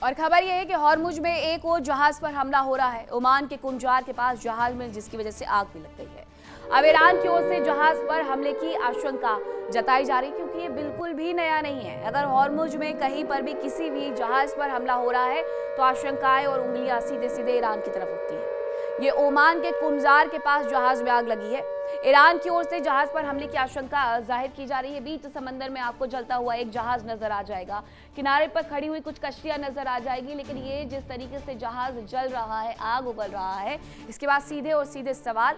और खबर यह है कि हॉर्मुज में एक और जहाज पर हमला हो रहा है। ओमान के कुंजार के पास जहाज में जिसकी वजह से आग भी लग गई है। अब ईरान की ओर से जहाज पर हमले की आशंका जताई जा रही है, क्योंकि ये बिल्कुल भी नया नहीं है। अगर हॉर्मुज में कहीं पर भी किसी भी जहाज पर हमला हो रहा है तो आशंकाएं और उंगलियां सीधे सीधे ईरान की तरफ उठती हैं। ये ओमान के कुंजार के पास जहाज में आग लगी है। ईरान की ओर से जहाज पर हमले की आशंका जाहिर की जा रही है। बीच समंदर में आपको जलता हुआ एक जहाज नजर आ जाएगा, किनारे पर खड़ी हुई कुछ कश्तियां नजर आ जाएगी, लेकिन ये जिस तरीके से जहाज जल रहा है, आग उगल रहा है, इसके बाद सीधे और सीधे सवाल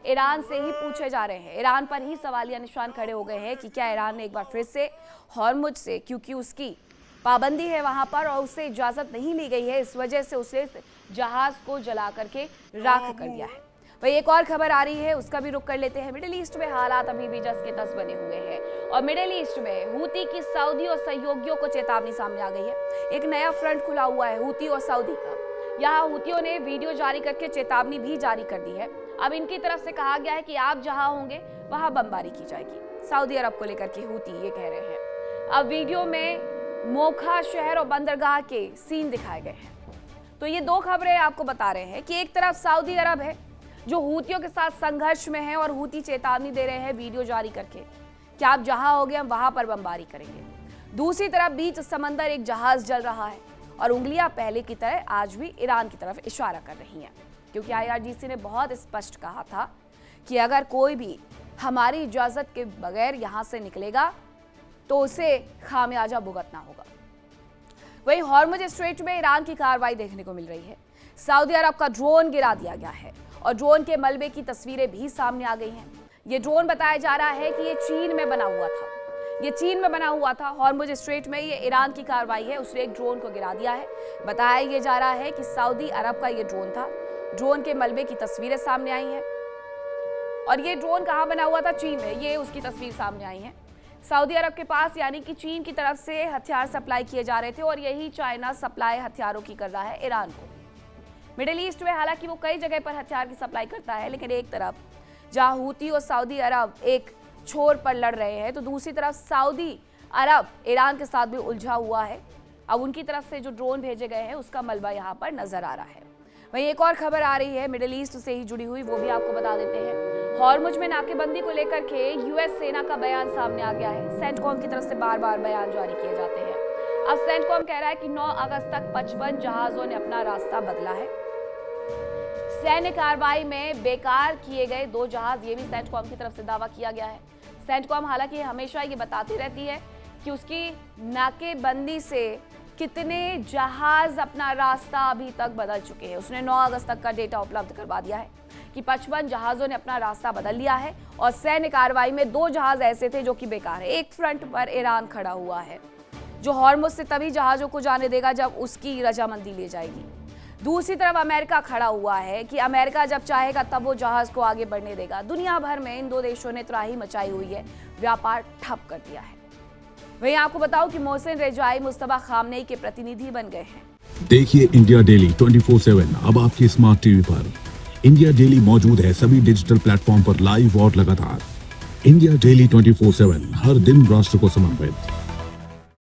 ईरान से ही पूछे जा रहे हैं। ईरान पर ही सवालिया निशान खड़े हो गए हैं कि क्या ईरान ने एक बार फिर से हॉर्मुज से, क्योंकि उसकी पाबंदी है वहां पर और उससे इजाजत नहीं ली गई है, इस वजह से उसे जहाज को जला करके राख कर दिया है। वही एक और खबर आ रही है, उसका भी रुख कर लेते हैं। मिडिल ईस्ट में हालात अभी भी जस के तस बने हुए हैं और मिडिल ईस्ट में हूती की सऊदी और सहयोगियों को चेतावनी सामने आ गई है। एक नया फ्रंट खुला हुआ है हूती और सऊदी का। यहाँ हूतियों ने वीडियो जारी करके चेतावनी भी जारी कर दी है। अब इनकी तरफ से कहा गया है कि आप जहां होंगे वहां बमबारी की जाएगी। सऊदी अरब को लेकर के हूती ये कह रहे हैं। अब वीडियो में मोखा शहर और बंदरगाह के सीन दिखाए गए हैं। तो ये दो खबरें आपको बता रहे हैं कि एक तरफ सऊदी अरब है जो हूतियों के साथ संघर्ष में है और हूती चेतावनी दे रहे हैं वीडियो जारी करके कि आप जहां होंगे हम वहां पर बमबारी करेंगे। दूसरी तरफ बीच समंदर एक जहाज जल रहा है और उंगलियां पहले की तरह आज भी ईरान की तरफ इशारा कर रही हैं, क्योंकि IRGC ने बहुत स्पष्ट कहा था कि अगर कोई भी हमारी इजाजत के बगैर यहां से निकलेगा तो उसे खामियाजा भुगतना होगा। वहीं हॉर्मुज स्ट्रेट में ईरान की कार्रवाई देखने को मिल रही है। सऊदी अरब का ड्रोन गिरा दिया गया है और ड्रोन के मलबे की तस्वीरें भी सामने आ गई हैं। ये ड्रोन बताया जा रहा है कि ये चीन में बना हुआ था। ये चीन में बना हुआ था। हॉर्मुज स्ट्रेट में ये ईरान की कार्रवाई है, उसने एक ड्रोन को गिरा दिया है। बताया ये जा रहा है कि सऊदी अरब का ये ड्रोन था। ड्रोन के मलबे की तस्वीरें सामने आई हैं और ये ड्रोन कहाँ बना हुआ था? चीन में। ये उसकी तस्वीर सामने आई है। सऊदी अरब के पास यानी कि चीन की तरफ से हथियार सप्लाई किए जा रहे थे और यही चाइना सप्लाई हथियारों की कर रहा है ईरान को। मिडिल ईस्ट में हालांकि वो कई जगह पर हथियार की सप्लाई करता है, लेकिन एक तरफ जहां हूती और सऊदी अरब एक छोर पर लड़ रहे हैं तो दूसरी तरफ सऊदी अरब ईरान के साथ भी उलझा हुआ है। अब उनकी तरफ से जो ड्रोन भेजे गए हैं उसका मलबा यहाँ पर नजर आ रहा है। वहीं एक और खबर आ रही है मिडिल ईस्ट से ही जुड़ी हुई, वो भी आपको बता देते हैं। हॉर्मुज में नाकेबंदी को लेकर के US सेना का बयान सामने आ गया है। सेंटकॉम की तरफ से बार बार बयान जारी किए जाते हैं। अब सेंटकॉम कह रहा है कि 9 अगस्त तक 55 जहाजों ने अपना रास्ता बदला है। सैन्य कार्रवाई में बेकार किए गए 2 जहाज, ये भी सेंटकॉम की तरफ से दावा किया गया है। सेंटकॉम हालांकि हमेशा ये बताती रहती है कि उसकी नाकेबंदी से कितने जहाज अपना रास्ता अभी तक बदल चुके हैं। उसने 9 अगस्त तक का डेटा उपलब्ध करवा दिया है कि 55 जहाजों ने अपना रास्ता बदल लिया है और सैन्य कार्रवाई में 2 जहाज ऐसे थे जो कि बेकार है। एक फ्रंट पर ईरान खड़ा हुआ है जो हॉर्मुज से तभी जहाजों को जाने देगा जब उसकी रजामंदी ली जाएगी। दूसरी तरफ अमेरिका खड़ा हुआ है कि अमेरिका जब चाहेगा तब वो जहाज को आगे बढ़ने देगा। दुनिया भर में इन 2 देशों ने त्राही मचाई हुई है, व्यापार ठप कर दिया है। वहीं आपको बताऊं कि मोहसिन रेजाई मुस्तफा खामनेई के प्रतिनिधि बन गए हैं। देखिए इंडिया डेली 24/7 अब आपकी स्मार्ट टीवी पर। इंडिया डेली मौजूद है सभी डिजिटल प्लेटफॉर्म पर लाइव और लगातार। इंडिया डेली 24/7 हर दिन राष्ट्र को समर्पित।